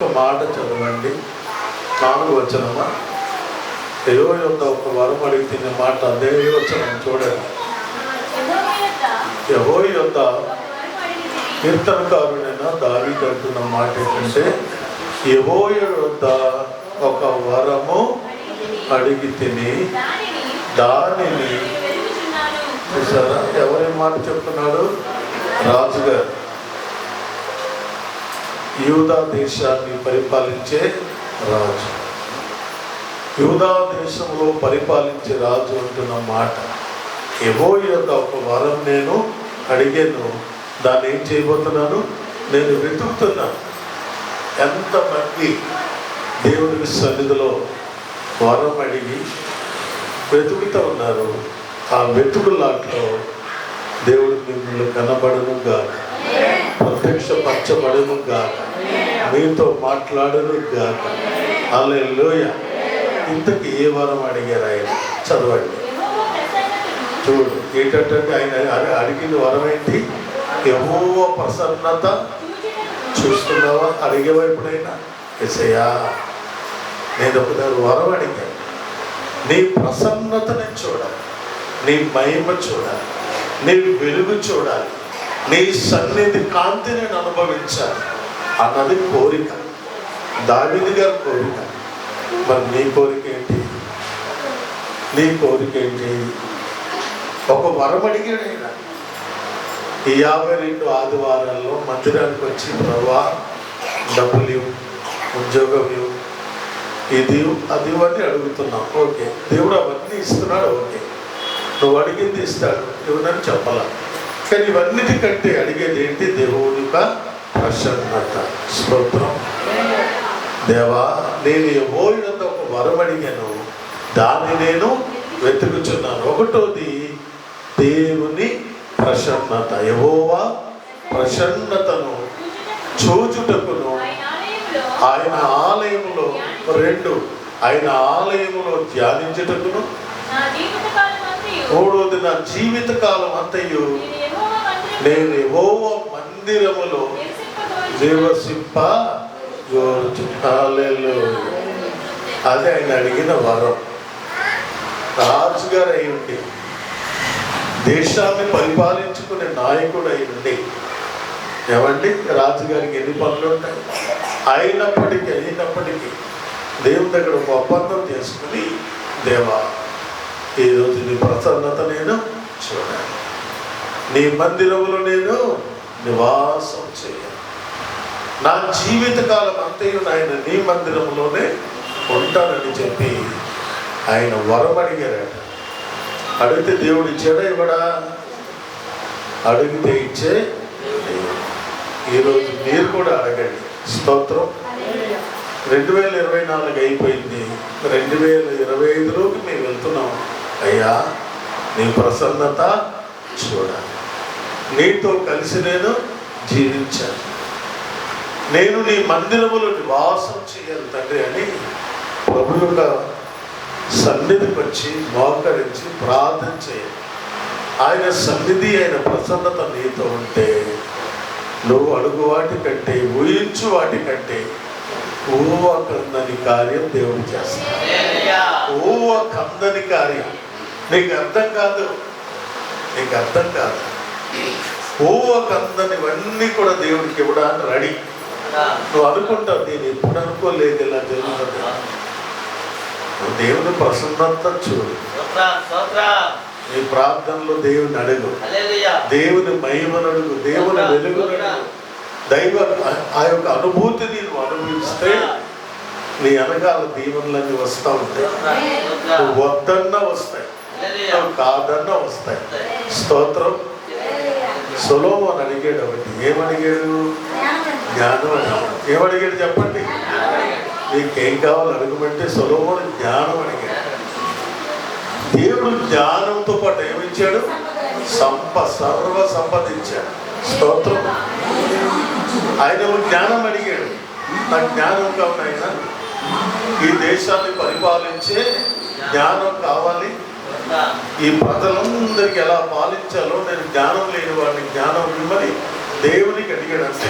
ఒక మాట చదవండి. 4వ వచనమా? యెహోవా యొద్ద ఒక వరం అడిగిన మాట అదే వచనం చూడండి. యెహోవా యొద్ద కీర్తనకారుడైన దావీదు అంటున్న మాట ఏంటంటే, యెహోవా యొద్ద ఒక వరము అడిగి తిని దానిని చూసారా? ఎవరి మాట చెప్తున్నాడు? రాజుగారు, యూదా దేశాన్ని పరిపాలించే రాజు, యూదా దేశంలో పరిపాలించే రాజు అంటున్న మాట. యెహోవా యొద్ద ఒక వరం నేను అడిగాను, దాన్ని ఏం చేయబోతున్నాను? నేను వెతుకుతున్నాను. ఎంతమంది దేవుని సన్నిధిలో వరం అడిగి వెతుకుతూ ఉన్నారు? ఆ వెతుకులాట్లో దేవుడు మిమ్మల్ని కనబడను గాక, ప్రత్యక్షపరచబడను గాక, మీతో మాట్లాడను గాక. హల్లెలూయా. ఇంతకీ ఏ వరం అడిగారు ఆయన? చదవండి. చూడు ఏంటంటే ఆయన అడిగిన వరం ఏంటి? యెహోవా ప్రసన్నత చూస్తున్నావా? అడిగేవా ఎప్పుడైనా? యేసయ్యా, నేను ఒకసారి వరం అడిగాను, నీ ప్రసన్నతని చూడాలి, నీ మహిమ చూడాలి, నీ వెలుగు చూడాలి, నీ సన్నిధి కాంతి నేను అనుభవించాలి అన్నది కోరిక, దావీదు గారి కోరిక. మరి నీ కోరిక ఏంటి? నీ కోరిక ఏంటి? ఒక వరం అడిగాడు ఆయన. ఈ 52 ఆదివారాల్లో మందిరానికి వచ్చి, ప్రభువా డబ్బులు ఇవ్వు, ఉద్యోగం ఇవ్వు, ఇది అది అని అడుగుతున్నావు. ఓకే, దేవుడు అవన్నీ ఇస్తున్నాడు. ఓకే, నువ్వు అడిగింది ఇస్తాడు, ఇవ్వనని చెప్పాల. కానీ ఇవన్నిటికంటే అడిగేది ఏంటి? దేవుని యొక్క ప్రసన్నత. స్తోత్రం. దేవా, నేను యెహోవా ఒక వరం అడిగాను, దాన్ని నేను వెతుకుచున్నాను. ఒకటోది దేవుని ప్రసన్నత. యెహోవా ప్రసన్నతను చూచుటకును ఆయన ఆలయములో, 2 ఆయన ఆలయములో ధ్యానించుటకును, 3వది నా జీవిత కాలం అంతయు నేను యెహోవా మందిరములో నివసింప. అదే ఆయన అడిగిన వరం. రాజుగారు అయి ఉండి, దేశాన్ని పరిపాలించుకునే నాయకుడు అయి ఉండి, ఏమండి రాజుగారికి ఎన్ని పనులు ఉంటాయి? అయినప్పటికీ దేవుని దగ్గర ఒక ఒప్పందం చేసుకుని, దేవా, ఈరోజు నీ ప్రసన్నత నేను చూడాలి, నీ మందిరంలో నేను నివాసం చేయాలి, నా జీవితకాలం అంతయు ఆయన నీ మందిరంలోనే ఉంటానని చెప్పి ఆయన వరం అడిగారట. అడిగితే దేవుడు ఇచ్చాడా? ఇవ్వడా? అడిగితే ఇచ్చే. ఈరోజు మీరు కూడా అడగండి. స్తోత్రం. 2024 అయిపోయింది, 2025లోకి మేము వెళ్తున్నాం. అయ్యా, నీ ప్రసన్నత చూడాలి, నీతో కలిసి నేను జీవించాను, నేను నీ మందిరములో నివాసం చేయాలి తండ్రి అని ప్రభు యొక్క సన్నిధికి వచ్చి మోకరించి ప్రార్థన చేయాలి. ఆయన సన్నిధి, ఆయన ప్రసన్నత నీతో ఉంటే నువ్వు అడుగు వాటి కంటే, ఊహించు వాటి కంటే ఊహ కందని కార్యం దేవుడు చేస్తాడు. ఊహ కందని కార్యం నీకు అర్థం కాదు, నీకు అర్థం కాదు. ఊహ కందనివన్నీ కూడా దేవుడికి ఇవ్వడానికి రెడీ. నువ్వు అనుకుంటావు, నేను ఎప్పుడు అనుకోలేదు ఇలా జరుగుతుంది. నువ్వు దేవుని ప్రసన్నత చూడు, నీ ప్రార్థనలో దేవుని అడుగు, దేవుని మహిమను అడుగు, దేవుని వెలుగును అడుగు. దైవ ఆ యొక్క అనుభూతిని నువ్వు అనుభవిస్తే నీ వెనకాల దీవెనలన్నీ వస్తూ ఉంటాయి. నువ్వు వద్దన్నా వస్తాయి, నువ్వు కాదన్నా వస్తాయి. స్తోత్రం. సొలొమోను అడిగాడు ఒకటి. ఏమడిగాడు? జ్ఞానం అడిగాడు. ఏమడిగాడు చెప్పండి? నీకేం కావాలి అడగమంటే సొలొమోను జ్ఞానం అడిగాడు. దేవుడు జ్ఞానంతో పాటు ఏమిచ్చాడు? సర్వ సంపద ఇచ్చాడు. స్తోత్రం. ఆయన జ్ఞానం అడిగాడు. నాకు జ్ఞానం కావాలి ఆయన, ఈ దేశాన్ని పరిపాలించే జ్ఞానం కావాలి, ఈ ప్రజలందరికీ ఎలా పాలించాలో నేను జ్ఞానం లేని వాడిని జ్ఞానం ఇవ్వని దేవునికి అడిగాడు అంతే.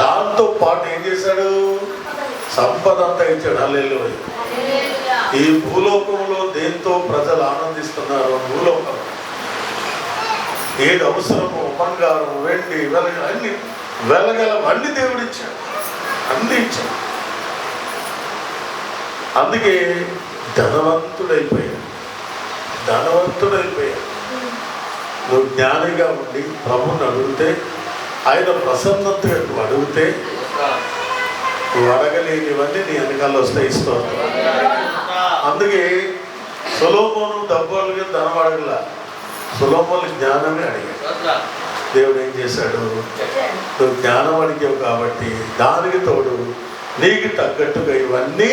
దాంతో పాటు ఏం చేశాడు? సంపద అంతా ఇచ్చాడు. హల్లెలూయా. ఈ భూలోకంలో దేంతో ప్రజలు ఆనందిస్తున్నారు? భూలోకం ఏది అవసరమో బంగారం, వెండి, అన్ని వెలగలం అన్ని దేవుడు ఇచ్చాడు, అన్ని ఇచ్చాడు. అందుకే ధనవంతుడైపోయాడు. నువ్వు జ్ఞానిగా ఉండి ప్రభుని అడిగితే, ఆయన ప్రసన్నతగా నువ్వు అడిగితే, నువ్వు అడగలేనివన్నీ నీ వెనకాల వస్తాయి. స్తోత్రం. అందుకే సొలొమోను డబ్బులుగా ధనం అడగలా, సొలొమోను జ్ఞానమే అడిగాడు. దేవుడు ఏం చేశాడు? నువ్వు జ్ఞానం అడిగావు కాబట్టి దానికి తోడు నీకు తగ్గట్టుగా ఇవన్నీ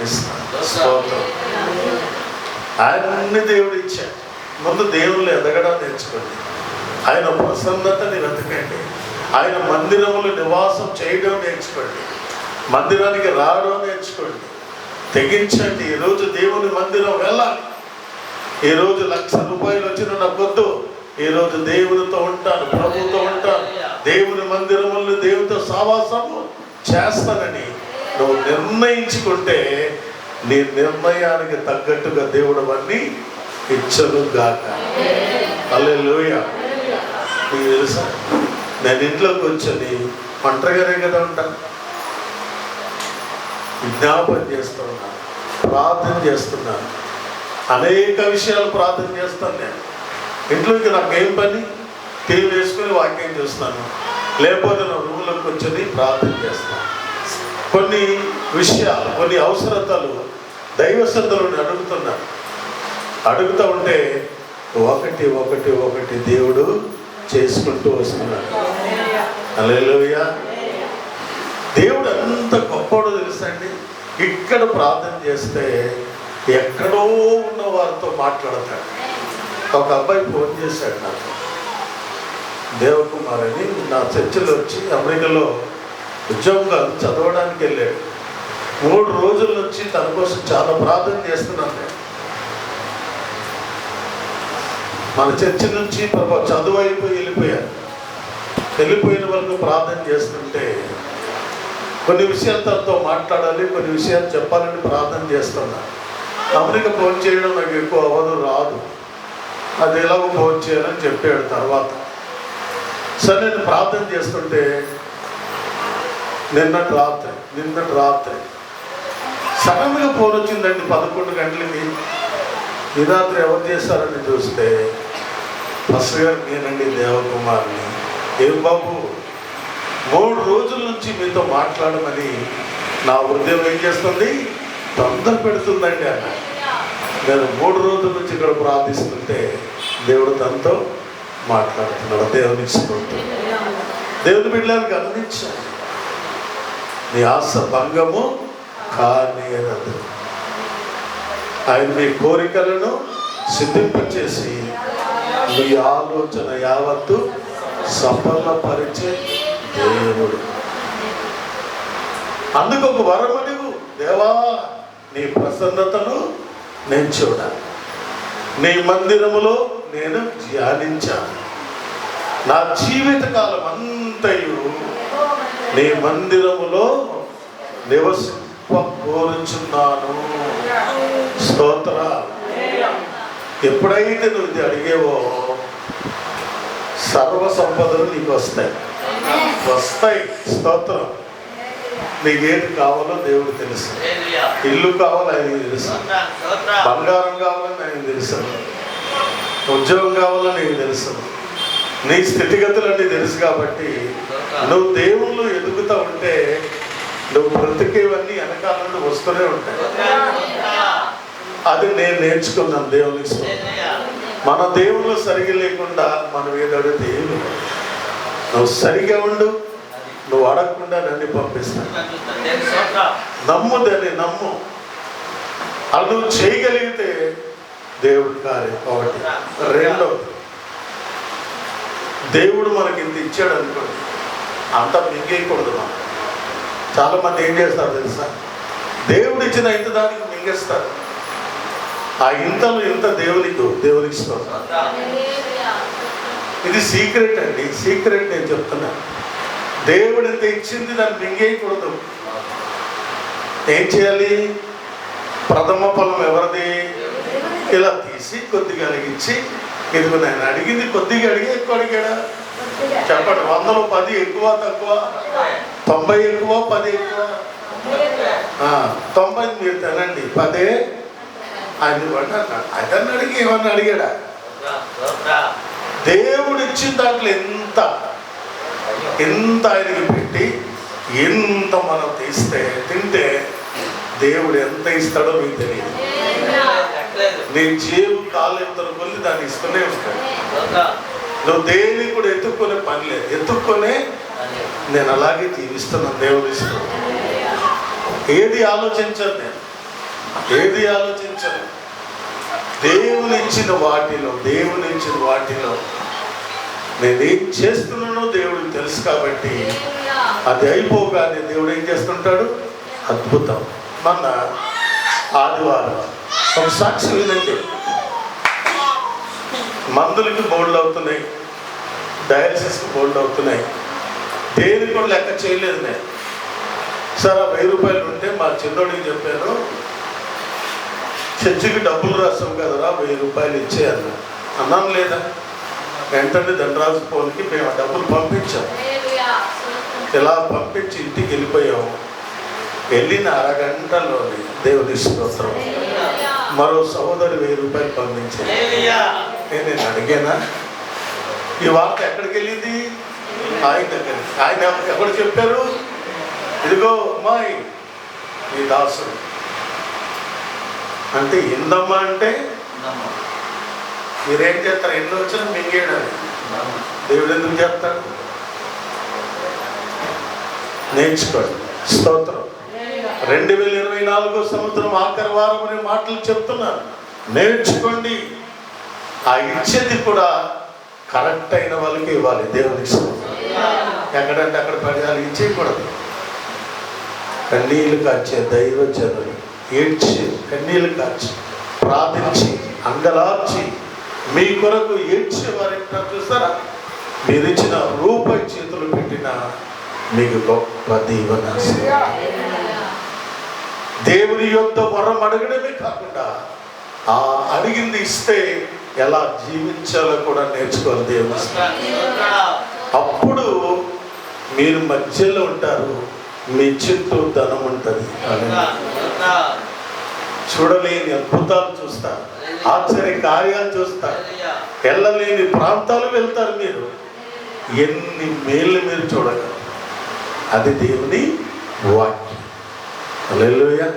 ఇస్తాను. స్తోత్రం. ఆయన్ని దేవుడు ఇచ్చాడు. ముందు దేవుళ్ళు ఎదగడం నేర్చుకోండి. ఆయన ప్రసన్నతని వెతకండి. ఆయన మందిరములు నివాసం చేయడం నేర్చుకోండి. మందిరానికి రావడం నేర్చుకోండి. తెగించండి. ఈరోజు దేవుని మందిరం వెళ్ళాలి. ఈరోజు ₹1,00,000 వచ్చిన నాకొద్దు. ఈరోజు దేవునితో ఉంటాను, ప్రభుతో ఉంటాను, దేవుని మందిరములు దేవునితో సావాసము చేస్తానని నువ్వు నిర్ణయించుకుంటే నీ నిర్ణయానికి తగ్గట్టుగా దేవుడు అన్నీ ఇచ్చను గాక. హల్లెలూయా. నీకు తెలుసా, నేను ఇంట్లోకి వచ్చని ఒంటరిగానే కదా ఉంటాను, విజ్ఞాపన చేస్తున్నాను, ప్రార్థన చేస్తున్నాను, అనేక విషయాలు ప్రార్థన చేస్తాను. నేను ఇంట్లోకి నాకేం పని? టీవీ వేసుకొని వాక్యం చూస్తాను, లేకపోతే నా రూమ్లోకి వచ్చి ప్రార్థన చేస్తాను. కొన్ని విషయాలు, కొన్ని అవసరతలు దైవశ్రద్ధలను అడుగుతూ ఉంటే ఒకటి ఒకటి ఒకటి దేవుడు చేసుకుంటూ వస్తున్నాడు. హల్లెలూయా. దేవుడు అంత గొప్పవాడో తెలుసండి. ఇక్కడ ప్రార్థన చేస్తే ఎక్కడో ఉన్న వారితో మాట్లాడతాడు. ఒక అబ్బాయి ఫోన్ చేశాడు నాకు, దేవకుమార్ అని, నా చర్చిలో వచ్చి అమెరికాలో ఉద్యోగాలు చదవడానికి వెళ్ళాడు. 3 రోజుల నుంచి తన కోసం చాలా ప్రార్థన చేస్తున్నాను నేను. మన చర్చి నుంచి చదువు అయిపోయి వెళ్ళిపోయిన వరకు ప్రార్థన చేస్తుంటే కొన్ని విషయాలు తనతో మాట్లాడాలి, కొన్ని విషయాలు చెప్పాలని ప్రార్థన చేస్తున్నా. అమెరికా ఫోన్ చేయడం నాకు ఎక్కువ రాదు, అది ఎలాగో ఫోన్ చేయాలని చెప్పాడు. తర్వాత సరే నేను ప్రార్థన చేస్తుంటే నిన్నటి రాత్రి సడన్గా ఫోన్ వచ్చిందండి. 11 గంటలకి. ఈ రాత్రి ఎవరు చేశారని చూస్తే ఫస్ట్ గారు నేనండి, దేవకుమార్ని. ఏం బాబు, 3 రోజుల నుంచి మీతో మాట్లాడమని నా హృదయం ఏం చేస్తుంది, తొందర పెడుతుందండి అన్న. నేను 3 రోజుల నుంచి ఇక్కడ ప్రార్థిస్తుంటే దేవుడు తనతో మాట్లాడుతున్నాడు. దేవునికి స్తోత్రం. దేవుని బిడ్డలను గమనించాలి. నీ ఆశ భంగము కానేరదు. ఆయన మీ కోరికలను సిద్ధింపచేసి మీ ఆలోచన యావత్తు సఫలపరిచే దేవుడు. అందుకు ఒక వరం అడుగు, దేవా నీ ప్రసన్నతను నేను చూడాలి, నీ మందిరములో నేను ధ్యానించాను, నా జీవితకాలం అంతయు నీ మందిరములో నివసింపకోరుచున్నాను. స్తోత్ర. ఎప్పుడైతే నువ్వు ఇది అడిగేవో సర్వ సంపదలు నీకు వస్తాయి. స్తోత్రం. నీకేది కావాలో దేవుడు తెలుసు. ఇల్లు కావాలో ఆయనకి తెలుసు, బంగారం కావాలని ఆయనకు తెలుసు, ఉద్యోగం కావాలో నీకు తెలుసు, నీ స్థితిగతులన్నీ తెలుసు. కాబట్టి నువ్వు దేవుళ్ళు ఎదుగుతూ ఉంటే నువ్వు బ్రతికేవన్నీ వెనకాల నుండి వస్తూనే ఉంటాయి. అది నేను నేర్చుకున్నాను దేవునికి. మన దేవుళ్ళు సరిగా లేకుండా మనం ఏదడితే నువ్వు సరిగా ఉండు, నువ్వు అడగకుండా నన్ను పంపిస్తాను. నమ్ము, దాన్ని నమ్ము. అది నువ్వు చేయగలిగితే దేవుడి కార్యం. ఒకటి. రెండవది, దేవుడు మనకి ఇంత ఇచ్చాడు అనుకోండి, అంతా మింగేయకూడదు. మనం చాలా మంది ఏం చేస్తారు తెలుసా, దేవుడు ఇచ్చిన ఇంత దానికి మింగేస్తారు. ఆ ఇంతలో ఇంత దేవునికి స్తోత్రం. ఇది సీక్రెట్ అండి, సీక్రెట్ నేను చెప్తున్నా. దేవుడు ఎంత ఇచ్చింది దాన్ని మింగేయకూడదు. ఏం చేయాలి? ప్రథమ ఫలం ఎవరిది? ఇలా తీసి కొద్దిగా అడిగించి, ఇదిగో నేను అడిగింది కొద్దిగా అడిగి ఎక్కువ అడిగాడా చెప్పండి. 100లో 10 ఎక్కువ తక్కువ? 90 ఎక్కువ 10 ఎక్కువ? 90 మీరు తినండి, 10 ఆయన అన్నాడు. అతన్ని అడిగి ఏమన్నా అడిగాడా? దేవుడు ఇచ్చిన దాంట్లో ఎంత ఆయనకి పెట్టి ఎంత మనం తింటే దేవుడు ఎంత ఇస్తాడో మీకు తెలియదు. నేను జేబు కాలు ఎంత కొద్ది దాన్ని ఇస్తూనే ఉంటాడు. నువ్వు దేన్ని కూడా ఎత్తుక్కునే పని లేదు, ఎత్తుక్కునే నేను అలాగే జీవిస్తున్నాను. దేవుడు ఇస్తాడు. ఏది ఆలోచించను, నేను ఏది ఆలోచించను. దేవుని ఇచ్చిన వాటిలో నేనేం చేస్తున్నానో దేవుడికి తెలుసు. కాబట్టి అది అయిపోగానే దేవుడు ఏం చేస్తుంటాడు? అద్భుతం. మొన్న ఆదివారం ఒక సాక్షి వినండి. మందులకి బోల్డ్ అవుతున్నాయి, డయాలసిస్కి బోల్డ్ అవుతున్నాయి. దేనికి కూడా లెక్క చేయలేదు నేను. సార్ ఆ 1000 రూపాయలు ఉంటే మా చిన్నోడికి చెప్పాను, చర్చికి డబ్బులు రాస్తాం కదరా 1000 రూపాయలు ఇచ్చే అన్నాను. లేదా వెంటనే దండరాజు ఫోన్కి మేము ఆ డబ్బులు పంపించాం. ఇలా పంపించి ఇంటికి వెళ్ళిపోయాము. వెళ్ళిన అరగంటలోని దేవుని స్తోత్రం మరో సహోదరు 1000 రూపాయలు పంపించాను. నేను అడిగానా? ఈ వార్త ఎక్కడికి వెళ్ళింది? ఆయన దగ్గర. ఆయన ఎక్కడ చెప్పారు? ఇదిగో అమ్మాయి ఈ దాసుడు అంటే ఇందమ్మా అంటే మీరేం చేస్తారు? ఎన్నో వచ్చినా మింగేయడానికి. దేవుడు ఎందుకు చేస్తాడు? నేర్చుకోండి. స్తోత్రం. 2024 సంవత్సరం ఆఖరి వారం అనే మాటలు చెప్తున్నాను. నేర్చుకోండి. ఆ ఇచ్చేది కూడా కరెక్ట్ అయిన వాళ్ళకి ఇవ్వాలి. దేవునికి స్తోత్రం. ఎక్కడంటే అక్కడ ప్రజలు ఇచ్చేయకూడదు. కన్నీళ్ళు కాచే దైవజనులు ఏడ్చి, కన్నీళ్ళు కాచి, ప్రార్థించి, అంగలార్చి మీ కొరకు ఏడ్చే వారి చూస్తారా? మీరు ఇచ్చిన రూపాయి చేతులు పెట్టిన మీకు గొప్ప దీవెన. దేవుని యొక్క వరం అడగడమే కాకుండా ఆ అడిగింది ఇస్తే ఎలా జీవించాలో కూడా నేర్చుకోవాలి. దేవుని అప్పుడు మీరు మధ్యలో ఉంటారు, మీ చుట్టూ ధనం ఉంటుంది. చూడలేని అద్భుతాలు చూస్తారు, ఆశ్చర్య కార్యాలు చూస్తారు, వెళ్ళలేని ప్రాంతాలు వెళ్తారు. మీరు ఎన్ని మేళ్ళు మీరు చూడగలరు. అది దేవుని వాక్యం. హల్లెలూయా.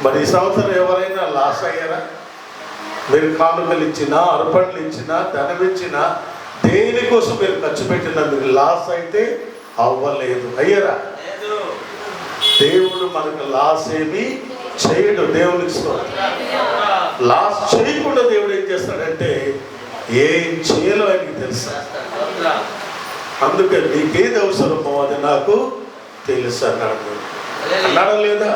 మరి ఈ సంవత్సరం ఎవరైనా లాస్ అయ్యారా? మీరు కానుకలు ఇచ్చినా, అర్పణలు ఇచ్చినా, ధనం ఇచ్చినా, దేనికోసం మీరు ఖర్చు పెట్టినా మీరు లాస్ అయితే అవ్వలేదు. అయ్యారా? దేవుడు మనకు లాస్ ఏమి చేయడు. దేవునికి లాస్ చేయకుండా దేవుడు ఏం చేస్తాడంటే ఏం చేయాలో ఆయనకి తెలుసా. అందుకే నీకేది అవసరమో అది నాకు తెలుసు అన్నాడు. అన్నాడా లేదా?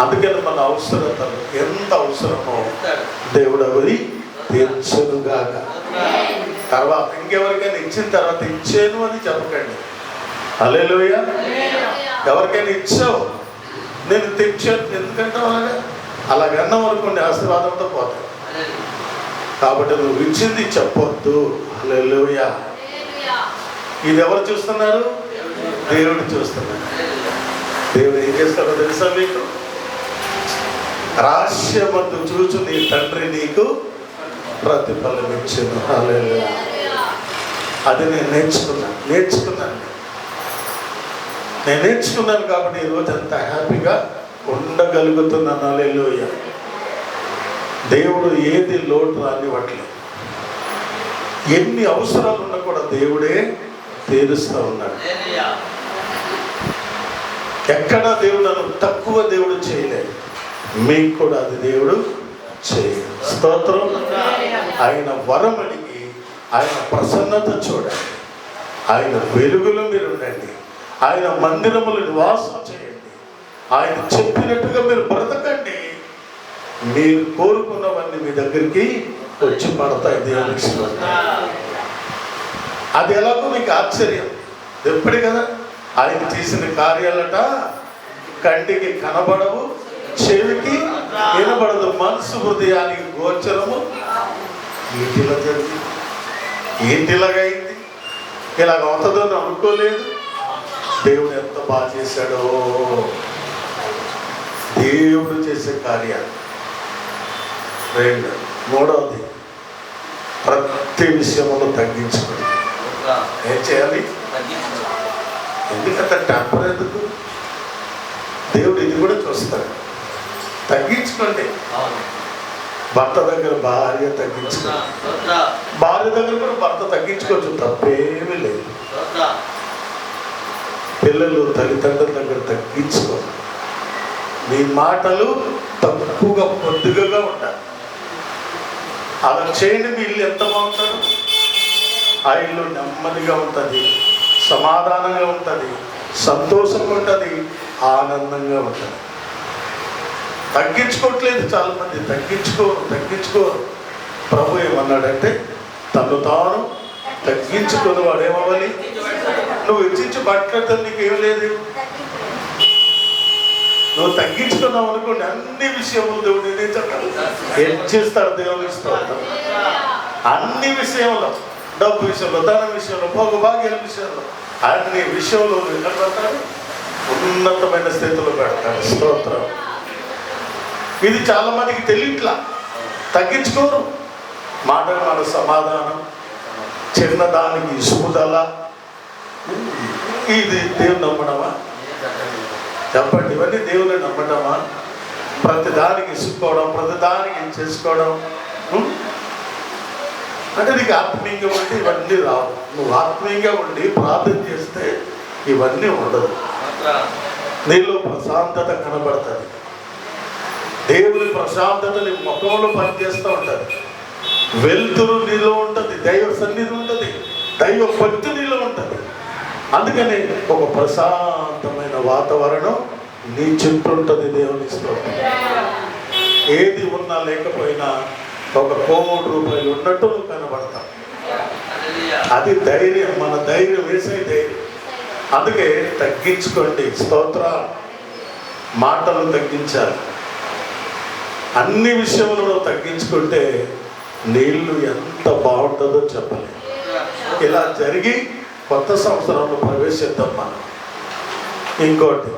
అందుకని మన అవసరతలు ఎంత అవసరమో దేవుడు అవి తీర్చునుగాక. తర్వాత ఇంకెవరికైనా ఇచ్చిన తర్వాత ఇచ్చాను అని చెప్పకండి. హల్లెలూయా. ఎవరికైనా ఇచ్చావు, నేను తెచ్చాను ఎందుకంటే అలాగన్నా అనుకోండి ఆశీర్వాదంతో పోతాయి. కాబట్టి నువ్వు ఇచ్చింది చెప్పొద్దు. హల్లెలూయా. ఇది ఎవరు చూస్తున్నారు? దేవుడు చూస్తున్నాడు. దేవుడు ఏం చేస్తాడో తెలుసా మీకు? రహస్యమందు చూచు నీ తండ్రి నీకు ప్రతిఫలం ఇచ్చింది. హల్లెలూయా. అది నేను నేర్చుకున్నాను. నేను నేర్చుకున్నాను కాబట్టి ఈరోజు అంత హ్యాపీగా ఉండగలుగుతున్నాను. హల్లెలూయా. దేవుడు ఏది లోటు రానివ్వట్లేదు. ఎన్ని అవసరాలు ఉన్నా కూడా దేవుడే తీరుస్తూ ఉన్నాడు. ఎక్కడా దేవుడు నన్ను తక్కువ దేవుడు చేయలేదు. మీకు కూడా అది దేవుడు చేయలేదు. స్తోత్రం. ఆయన వరం అడిగి ఆయన ప్రసన్నత చూడండి. ఆయన వెలుగులో మీరు ఉండండి. ఆయన మందిరములు నివాసం చేయండి. ఆయన చెప్పినట్టుగా మీరు బ్రతకండి. మీరు కోరుకున్నవన్నీ మీ దగ్గరికి వచ్చి పడతాయి. దేవునికి అది ఎలాగో మీకు ఆశ్చర్యం. ఎప్పటి కదా ఆయన చేసిన కార్యాలట కంటికి కనబడవు, చెవికి వినబడదు, మనసు హృదయానికి గోచరము. ఏంటిలా జరిగింది, ఏంటిలాగైంది, ఇలాగ అవుతుందో అని అనుకోలేదు. దేవుడు ఎంత బాగా చేశాడో. దేవుడు చేసే కార్యాలు. మూడవది, ప్రతి విషయంలో తగ్గించుకోండి. ఏం చేయాలి? ఎందుకంత టెంపర్ ఎందుకు? దేవుడు ఇది కూడా చూస్తాడు. తగ్గించుకోండి. భర్త దగ్గర భార్య తగ్గించుకోండి, భార్య దగ్గర కూడా భర్త తగ్గించుకోవచ్చు, తప్పేమీ లేదు. పిల్లలు తల్లిదండ్రుల దగ్గర తగ్గించుకోండి. మీ మాటలు తక్కువగా పొద్దుగా ఉండాలి. అలా చేయని మీ ఇల్లు ఎంత బాగుంటారు. ఆ ఇల్లు నెమ్మదిగా ఉంటుంది, సమాధానంగా ఉంటుంది, సంతోషంగా ఉంటుంది, ఆనందంగా ఉంటుంది. తగ్గించుకోవట్లేదు చాలామంది. తగ్గించుకోరు. ప్రభు ఏమన్నాడంటే తను తాను తగ్గించుకొని వాడేమవ్వాలి? నువ్వు హెచ్చించి మాట్లాడితే నీకేం లేదు. నువ్వు తగ్గించుకున్నావు అనుకోండి, అన్ని విషయంలో దేవుడు ఏం చెప్తాడు? హెచ్చిస్తాడు. దేవుని ఇస్తాడు. అన్ని విషయంలో, డబ్బు విషయంలో, ధనం విషయంలో, భోగభాగ్యాల విషయంలో, అన్ని విషయంలో ఎక్కడ పెడతాడు? ఉన్నతమైన స్థితిలో పెడతాడు. స్తోత్రం. ఇది చాలా మందికి తెలియట్లా. తగ్గించుకోరు. మాటకు మన సమాధానం, చిన్నదానికి ఇసుముదల. ఇది దేవుని నమ్మడమా? చెప్పండి. ఇవన్నీ దేవుని నమ్మటమా? ప్రతిదానికి ఇసుకోవడం, ప్రతిదానికి చేసుకోవడం. అంటే నీకు ఆత్మీయంగా ఉండి ఇవన్నీ రావు. నువ్వు ఆత్మీయంగా ఉండి ప్రార్థన చేస్తే ఇవన్నీ ఉండదు. నీలో ప్రశాంతత కనబడుతుంది. దేవుని ప్రశాంతత నీ ముఖంలో పనిచేస్తూ ఉంటుంది. వెలుతురు నీలో ఉంటుంది, దైవ సన్నిధి ఉంటుంది, దైవ భక్తి నీలో ఉంటుంది. అందుకని ఒక ప్రశాంతమైన వాతావరణం నీ చుట్టూ ఉంటుంది. దేవుని స్తోత్రం. ఏది ఉన్నా లేకపోయినా ఒక ₹1,00,00,000 ఉన్నట్టు కనబడతాం. అది ధైర్యం, మన ధైర్యం వేసే ధైర్యం. అందుకే తగ్గించుకోండి. స్తోత్ర. మాటలు తగ్గించాలి. అన్ని విషయంలో తగ్గించుకుంటే నీళ్ళు ఎంత బాగుంటుందో చెప్పలేదు. ఇలా జరిగి కొత్త సంవత్సరంలో ప్రవేశిద్దాం మనం. ఇంకోటి,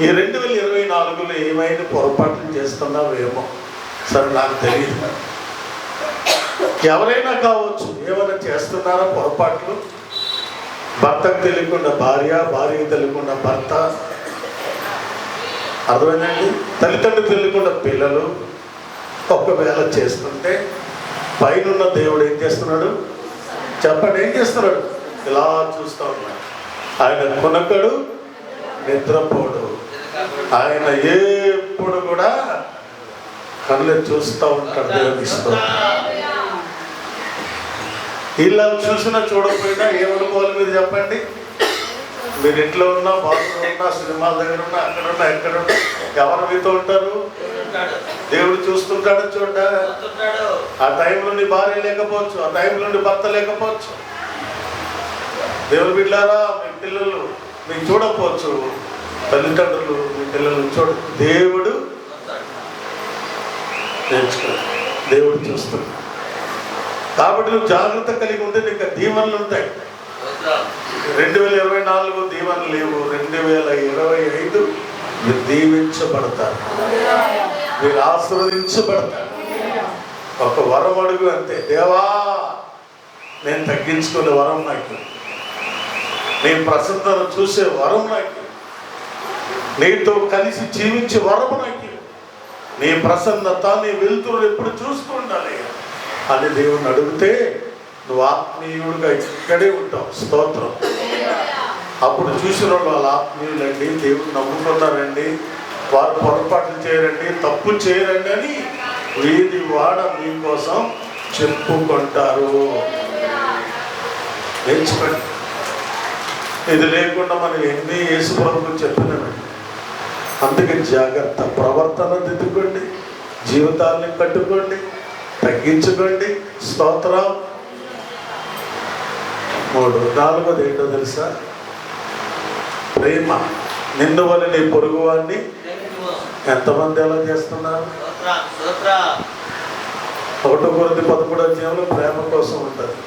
ఈ 2024లో ఏమైనా పొరపాట్లు చేస్తున్నావేమో, సరే నాకు తెలియదు. ఎవరైనా కావచ్చు, ఏమైనా చేస్తున్నారా పొరపాట్లు? భర్తకు తెలియకుండా భార్య, భార్యకు తెలియకుండా భర్త, అర్థమైందండి? తల్లిదండ్రులకు తెలియకుండా పిల్లలు ఒకవేళ చేస్తుంటే పైనున్న దేవుడు ఏం చేస్తున్నాడు? చెప్పండి, ఏం చేస్తున్నాడు? ఇలా చూస్తూ ఉన్నాడు. ఆయన కొనకడు, నిద్రపోడు. ఆయన ఎప్పుడు కూడా కళ్ళు చూస్తూ ఉంటాడు. దేవునిస్తూ ఇలా చూసినా చూడకపోయినా ఏమనుకోవాలి మీరు చెప్పండి? మీరు ఇంట్లో ఉన్నా, బాత్రూమ్ ఉన్నా, సినిమాల దగ్గర ఉన్నా, అక్కడ ఉన్నా, ఎక్కడ ఉన్నా, ఎవరు మీతో ఉంటారు? దేవుడు చూస్తుంటాడు. చూడ ఆ టైంలో నీ భార్య లేకపోవచ్చు, ఆ టైంలో నీ భర్త లేకపోవచ్చు. దేవుడు బిడ్డలారా, మీ పిల్లలు మీకు చూడకపోవచ్చు, తల్లిదండ్రులు మీ పిల్లలు చూడ. దేవుడు నేర్చుకో, దేవుడు చూస్తాడు. కాబట్టి నువ్వు జాగ్రత్త కలిగి ఉంటే నీకు దీవెనలు ఉంటాయి. 2024 దీవెనలు లేవు. 2025 మీరు దీవించబడతారు, మీరు ఆశీర్వదించబడతారు. ఒక వరం అడుగు అంతే. దేవా, నేను తగ్గించుకునే వరం నాకు, నీ ప్రసన్నతను చూసే వరం నాకు, నీతో కలిసి జీవించే వరం నాకు, నీ ప్రసన్నత, నీ వెలుతురు ఎప్పుడు చూసుకుంటాలి అని దేవుణ్ణి అడిగితే నువ్వు ఆత్మీయుడిగా ఇక్కడే ఉంటావు. స్తోత్రం. అప్పుడు చూసిన వాళ్ళు ఆత్మీయులండి, దేవుడు నమ్ముకున్నారండి, వారు పొరపాట్లు చేయరండి, తప్పు చేయరండి అని వీధి వాడ మీకోసం చెప్పుకుంటారు. నేర్చుకోండి. ఇది లేకుండా మనం ఎన్ని యేసు ప్రభువు చెప్పినామండి. అందుకే జాగ్రత్త. ప్రవర్తన దిద్దుకోండి, జీవితాన్ని కట్టుకోండి, తగ్గించుకోండి. స్తోత్రం. 3. 4వది ఏంటో తెలుసా? ప్రేమ. నిన్ను వల్ల నీ పొరుగు వాడిని ఎంతమంది ఎలా చేస్తున్నారు? 1 కొరింథీ 13 ప్రేమ కోసం ఉంటుంది.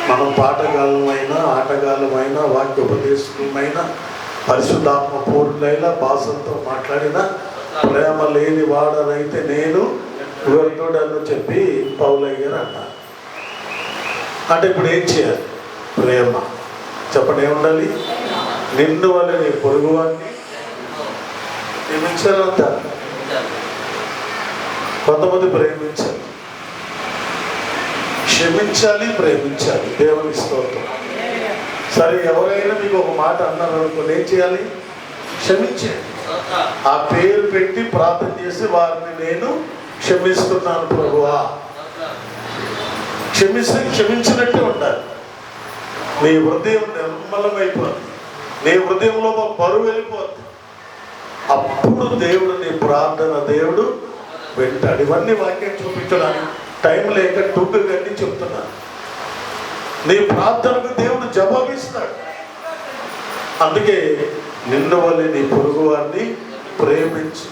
మనం పాటగాళ్ళమైనా, ఆటగాళ్ళమైనా, వాక్యోపదేశకులమైనా, పరిశుద్ధాత్మ పూర్ణులైన, భాషలతో మాట్లాడిన ప్రేమ లేని వాడనైతే నేను వ్యర్థుడని చెప్పి పౌలయ్య గారు అన్నారు. అంటే ఇప్పుడు ఏం చేయాలి? ప్రేమ. చెప్పండి, ఏముండాలి? నిన్ను వల్ల నీ పొరుగువాన్ని ప్రేమించాలంట. కొంతమంది ప్రేమించాలి, క్షమించాలి, ప్రేమించాలి. దేవుని స్తోత్రం. సరే, ఎవరైనా మీకు ఒక మాట అన్నారు అనుకోండి, ఏం చేయాలి? క్షమించండి. ఆ పేరు పెట్టి ప్రార్థన చేసి వారిని నేను క్షమిస్తున్నాను ప్రభువా. క్షమించినట్టే ఉండాలి. నీ హృదయం నిర్మలమైపోద్ది, నీ హృదయంలో బరువు వెళ్ళిపోద్ది. అప్పుడు దేవుడు నీ ప్రార్థన దేవుడు వింటాడు. ఇవన్నీ వాక్యం చూపించడానికి టైం లేక టూకన్నీ చెప్తున్నాను. నీ ప్రార్థనకు దేవుడు జవాబిస్తాడు. అందుకే నిన్ను వల్ల నీ పొరుగు వారిని ప్రేమించు.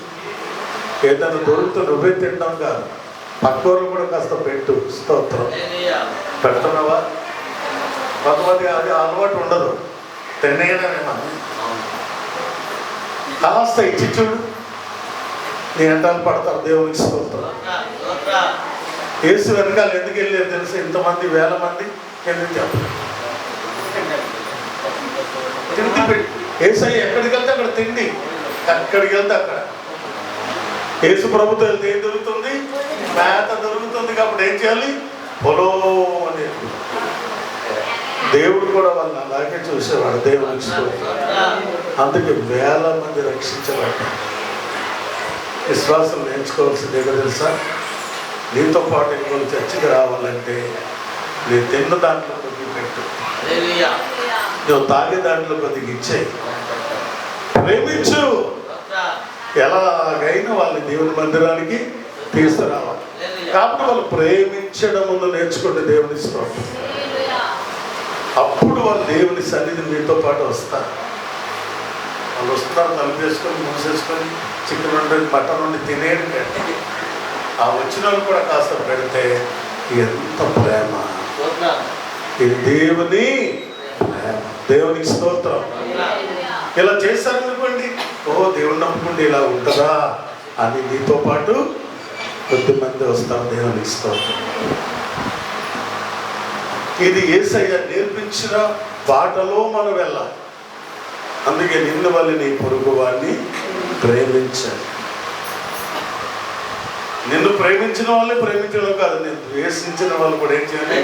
ఏదైనా దొరుకుతూ నువ్వే తింటాం కాదు, పక్కవారు కూడా కాస్త పెట్టు. స్తోత్రం. పెడుతున్నావా? కొంతమంది అది అలవాటు ఉండదు, తినేయడమేమో. కాస్త ఇచ్చి చూడు, నీ ఎంటాలు పడతారు. దేవునికి స్తోత్రం. యేసు వెనకాల ఎందుకు వెళ్ళారు తెలుసు? ఇంతమంది, వేల మంది ఎందుకు చెప్పారు? తిండి పెట్టి యేసయ్య ఎక్కడికి వెళ్తే అక్కడ తిండి, ఎక్కడికి వెళ్తే అక్కడ. యేసు ప్రభుత్వం వెళ్తే ఏం దొరుకుతుంది? మేత దొరుకుతుంది. కాబట్టి ఏం చేయాలి? పొలో అని. దేవుడు కూడా వాళ్ళని అలాగే చూసేవాడు. దేవునికి స్తోత్రం. అందుకే వేల మంది రక్షించబడ్డ విశ్వాసం నేర్చుకోవాల్సింది ఏదో తెలుసా? నీతో పాటు ఇంకొక చర్చకి రావాలంటే నీ తిన్న దాంట్లో కొద్దిగా పెట్టు, నువ్వు తాగే దాంట్లో కొద్దిగా ఇచ్చేయి. ప్రేమించు. ఎలాగైనా వాళ్ళని దేవుని మందిరానికి తీసుకురావాలి. కాబట్టి వాళ్ళు ప్రేమించడం ముందు నేర్చుకోండి. దేవుని స్తోత్రం. అప్పుడు వాళ్ళు దేవుని సన్నిధి మీతో పాటు వస్తారు. వాళ్ళు వస్తున్నారు, తలుపేసుకొని మూసేసుకొని చికెన్ వండి, మటన్ వండి తినేది కంటే ఆ వచ్చిన వాళ్ళు కూడా కాస్త పెడితే ఎంత ప్రేమ! ఇది దేవుని ప్రేమ. దేవునికి స్తోత్రం. ఇలా చేశారనుకోండి, ఓహో దేవుని నమ్ముకుంటే ఇలా ఉంటుందా అని నీతో పాటు కొద్దిమంది వస్తారు. దేవునికి స్తోత్రం. ఇది యేసయ్య నేర్పించిన బాటలో మనం వెళ్ళాలి. అందుకే నిన్ను వల్ల నీ పొరుగు వాడిని ప్రేమించాలి. నిన్ను ప్రేమించిన వాళ్ళే ప్రేమించడం కాదు, నేను ద్వేషించిన వాళ్ళు కూడా ఏం చేయాలి?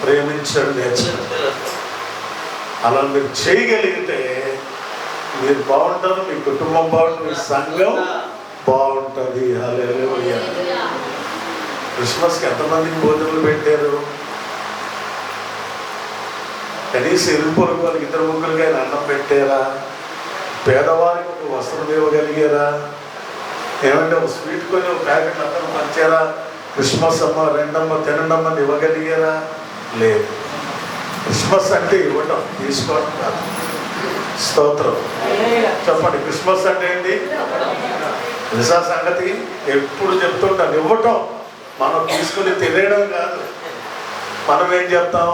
ప్రేమించడం నేర్చుకోవాలి. అలా మీరు చేయగలిగితే మీరు బాగుంటారు, మీ కుటుంబం బాగుంటుంది, మీ సంఘం బాగుంటుంది. హల్లెలూయా. క్రిస్మస్కి ఎంతమందికి భోజనాలు పెట్టారు? కనీసం ఇరుగు పొరుగు వాళ్ళకి 2 ముగ్గురుగా అన్నం పెట్టారా? పేదవారికి ఒక వస్త్రం ఇవ్వగలిగారా? ఏమంటే ఒక స్వీట్ కొని ఒక ప్యాకెట్ అందరూ పంచారా? క్రిస్మస్ అమ్మ, రెండమ్మ, తినండమ్మని ఇవ్వగలిగారా? లేదు. క్రిస్మస్ అంటే ఇవ్వటం, తీసుకోవడం కాదు. స్తోత్రం. చెప్పండి, క్రిస్మస్ అంటే ఏంటి? తెలుసా సంగతి? ఎప్పుడు చెప్తుంటాను, ఇవ్వటం. మనం తీసుకుని తినేయడం కాదు. మనం ఏం చెప్తాం?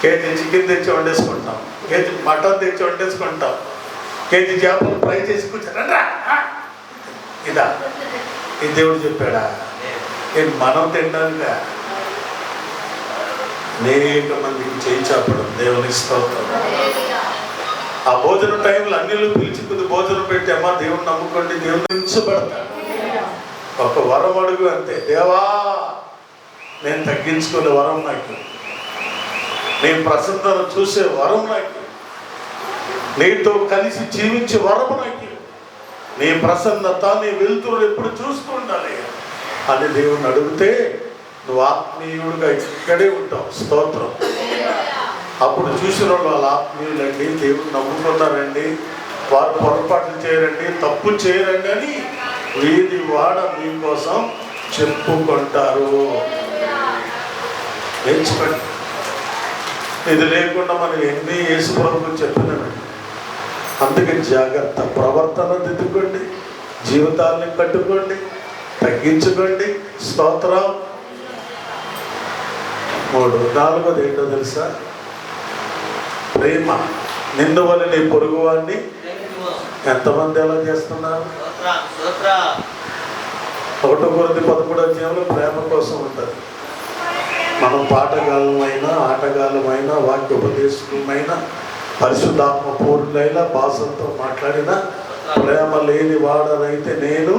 కేజీ చికెన్ తెచ్చి వండేసుకుంటాం, కేజీ మటన్ తెచ్చి వండేసుకుంటాం, కేజీ చేపలు ఫ్రై చేసి కూర్చోరా. ఇదా ఈ దేవుడు చెప్పాడా? మనం తినడానికి అనేక మందికి చేయి చెప్పడం. దేవునికి స్తోత్రం. ఆ భోజనం టైంలో అన్నిలు పిలిచి కొద్ది భోజనం పెట్టి, అమ్మా దేవుడిని నమ్ముకోండి, దేవుని ఉంచబడతాడు. ఒక వరం అడుగు అంతే. దేవా, నేను తగ్గించుకునే వరం నాకు, నీ ప్రసన్నతను చూసే వరం నాకు, నీతో కలిసి జీవించే వరం నాకు, నీ ప్రసన్నత, నీ వెలుతురు ఎప్పుడు చూస్తూ ఉండాలి అని దేవుణ్ణి అడిగితే నువ్వు ఆత్మీయుడిగా ఇక్కడే ఉంటావు. స్తోత్రం. అప్పుడు చూసిన వాళ్ళు ఆత్మీయులండి, దేవుడు నమ్ముకున్నారండి, వారు పొరపాట్లు చేయరండి, తప్పు చేయరండి అని వీధి వాడ మీకోసం చెప్పుకుంటారు. నేర్చుకోండి. ఇది లేకుండా మనం ఎన్ని యేసు ప్రభువు చెప్పినాడు. అందుకే జాగ్రత్త, ప్రవర్తన దిద్దుకోండి, జీవితాన్ని కట్టుకోండి, తగ్గించుకోండి. స్తోత్రం. 3. 4వది ఏంటో తెలుసా? ప్రేమ. నిన్ను వల్ల నీ పొరుగు వాడిని ఎంతమంది ఎలా చేస్తున్నారు? 1 కొరింథీ 13 ప్రేమ కోసం ఉంటుంది. మనం పాటగాళ్ళమైనా, ఆటగాళ్ళమైనా, వాక్యోపదేశకులమైనా, పరిశుద్ధాత్మ పూర్ణులైన, భాషలతో మాట్లాడిన ప్రేమ లేని వాడనైతే నేను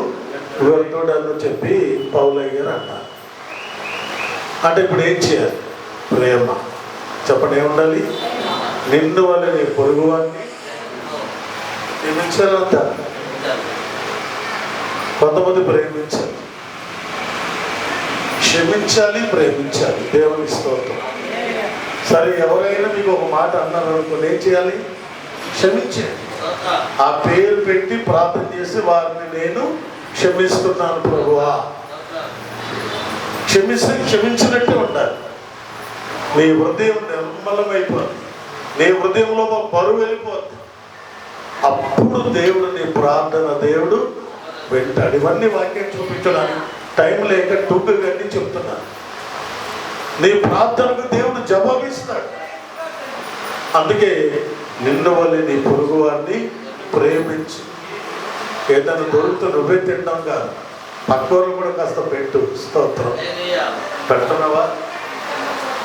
వ్యర్థుడని చెప్పి పౌలయ్య గారు అన్నారు. అంటే ఇప్పుడు ఏం చేయాలి? ప్రేమ. చెప్పండి, ఏముండాలి? నిన్ను వల్ల నీ పొరుగు వాడిని ప్రేమించాలంట. కొంతమంది ప్రేమించాలి, క్షమించాలి, ప్రేమించాలి. దేవుని స్తోత్రం. సరే, ఎవరైనా మీకు ఒక మాట అన్నారు అనుకోండి, ఏం చేయాలి? క్షమించండి. ఆ పేరు పెట్టి ప్రార్థన చేసి వారిని నేను క్షమిస్తున్నాను ప్రభువా. క్షమించినట్టే ఉండాలి. నీ హృదయం నిర్మలమైపోద్ది, నీ హృదయంలో ఒక బరువు వెళ్ళిపోద్ది. అప్పుడు దేవుడు నీ ప్రార్థన దేవుడు వింటాడు. ఇవన్నీ వాక్యం చూపించడానికి టైం లేక టూకన్నీ చెప్తున్నాను. నీ ప్రార్థనకు దేవుడు జవాబిస్తాడు. అందుకే నిన్ను వల్ల నీ పొరుగు వారిని ప్రేమించు. ఏదైనా దొరుకుతూ నువ్వే తింటాం కాదు, పక్కవాళ్ళు కూడా కాస్త పెట్టు. స్తోత్రం. పెడుతున్నావా?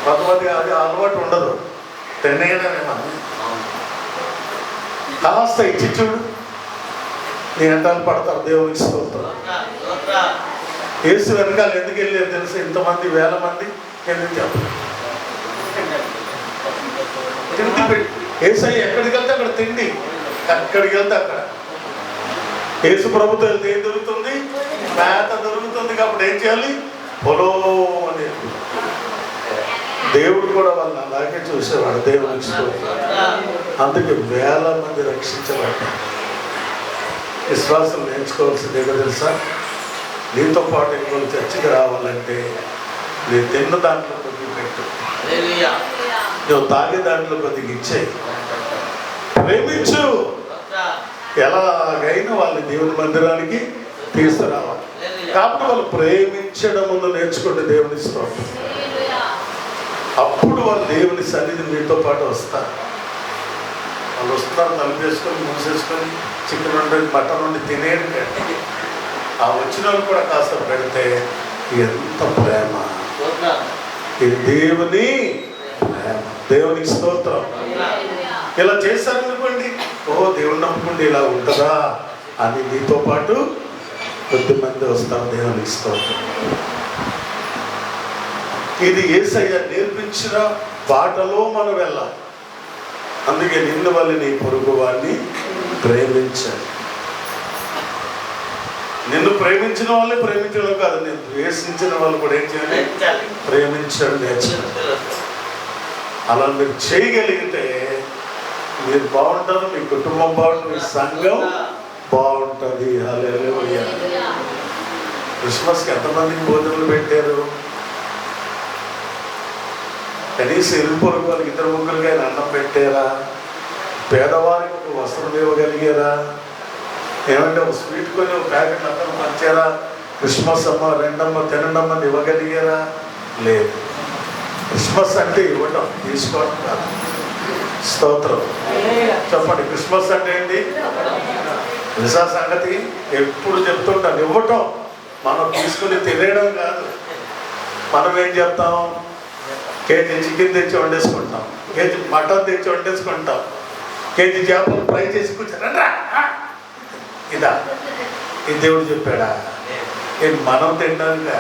కొంతమంది అది అలవాటు ఉండదు, తినేయడమేమో. కాస్త ఇచ్చి చూడు, నీ ఎంటాలు పడతారు. దేవునికి స్తోత్రం. యేసు వెనకాల ఎందుకు వెళ్ళారు తెలుసు? ఇంతమంది, వేల మంది ఎందుకు చెప్పారు? తిండి పెట్టి యేసయ్య ఎక్కడికి వెళ్తే అక్కడ తిండి, ఎక్కడికి వెళ్తే అక్కడ. యేసు ప్రభుత్వం వెళ్తే ఏం దొరుకుతుంది? మేత దొరుకుతుంది. కాబట్టి ఏం చేయాలి? పొలో అని. దేవుడు కూడా వాళ్ళని అలాగే చూసేవాడు. దేవునికి స్తోత్రం. అందుకే వేల మంది రక్షించబడ్డారు. విశ్వాసం నేర్చుకోవాల్సింది ఏదో తెలుసా? నీతో పాటు ఇంకొక చర్చకి రావాలంటే నీ తిన్న దాంట్లో కొద్దిగా పెట్టు, నువ్వు తాగే దాంట్లో కొద్దిగా ఇచ్చేయి. ప్రేమించు. ఎలాగైనా వాళ్ళని దేవుని మందిరానికి తీసుకురావాలి. కాబట్టి వాళ్ళు ప్రేమించడం నేర్చుకోండి. దేవుని స్తోత్రం. అప్పుడు వాళ్ళు దేవుని సన్నిధి మీతో పాటు వస్తారు. వాళ్ళు వస్తున్నారు, తలుపేసుకొని మూసేసుకొని చికెన్ వండి, మటన్ వండి తినేయండి. ఆ వచ్చిన వాళ్ళు కూడా కాస్త పెడితే ఎంత ప్రేమ! ఇది దేవుని ప్రేమ. దేవునికి స్తోత్రం. ఇలా చేశారనుకోండి, ఓహో దేవుని నమ్ముకుంటే ఇలా ఉంటుందా అని నీతో పాటు కొద్దిమంది వస్తారు. దేవునికి స్తోత్రం. ఇది యేసయ్య నేర్పించిన బాటలో మనం వెళ్ళాలి. అందుకే నిన్ను వల్ల నీ పొరుగు వాడిని ప్రేమించాలి. నిన్ను ప్రేమించిన వాళ్ళే ప్రేమించడం కాదు, నేను ద్వేషించిన వాళ్ళు కూడా ఏం చేయాలి? ప్రేమించడం నేర్చుకోవాలి. అలా మీరు చేయగలిగితే మీరు బాగుంటారు, మీ కుటుంబం బాగుంటుంది, మీ సంఘం బాగుంటుంది. హల్లెలూయా. క్రిస్మస్కి ఎంతమందికి భోజనాలు పెట్టారు? కనీసం ఇరుగు పొరుగు వాళ్ళకి 2 ముగ్గురుగా అన్నం పెట్టారా? పేదవారికి ఒక వస్త్రం ఇవ్వగలిగారా? ఏమంటే ఒక స్వీట్ కొని ఒక ప్యాకెట్ అందరూ పంచారా? క్రిస్మస్ అమ్మ, రెండమ్మ, తినండమ్మని ఇవ్వగలిగారా? లేదు. క్రిస్మస్ అంటే ఇవ్వటం, తీసుకోవడం కాదు. స్తోత్రం. చెప్పండి, క్రిస్మస్ అంటే ఏంటి? తెలుసా సంగతి? ఎప్పుడు చెప్తుంటాను, ఇవ్వటం. మనం తీసుకుని తినేయడం కాదు. మనం ఏం చెప్తాం? కేజీ చికెన్ తెచ్చి వండేసుకుంటాం, కేజీ మటన్ తెచ్చి వండేసుకుంటాం, కేజీ చేపలు ఫ్రై చేసి కూర్చోరా. ఇదా ఈ దేవుడు చెప్పాడా? మనం తినడానికి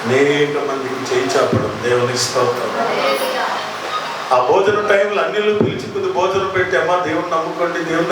అనేక మందికి చేయి చాపడం. దేవునికి స్తోత్రం. ఆ భోజనం టైంలో అన్నిళ్ళు పిలిచి కొద్ది భోజనం పెట్టి, అమ్మా దేవుడిని నమ్ముకోండి, దేవుని